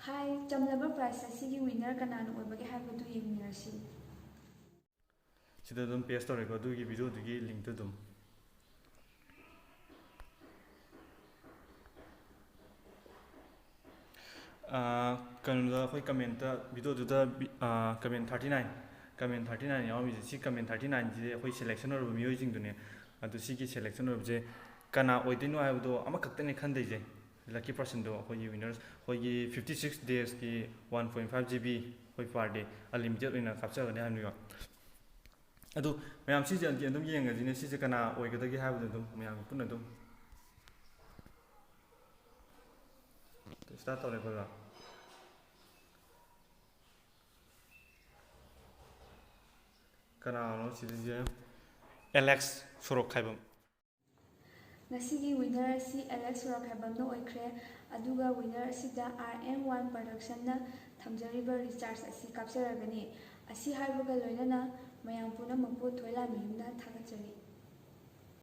Hi, Jamlaba Prize asigi winner kanana oibage haibadu yeminarasi. Sida dum paste tawreko adugi video dugi link to dum kanunda khoi comment ta video du da comment 39 comment 39 yawi si comment 39 ji khoi selection or miyoi jing dune adu si ki selection or je kana oidino haibdo ama kaktane khande je lucky person do khoi winners khoi 56 days ki 1.5 GB khoi per day unlimited oina capture gane hamniwa adu mayam si je andum yenga jine si je kana oigadagi haibdo dum mayam punna dum start tawre ko Kanano si Alex Surok Kaibam. Nasigi winner si Alex Rock haibamno oikre aduga winner asida RM1 Production na thamjariba recharge asi capture gani asi haibuga loinana mayam puna mapu Thoi Laimayum na thagachari.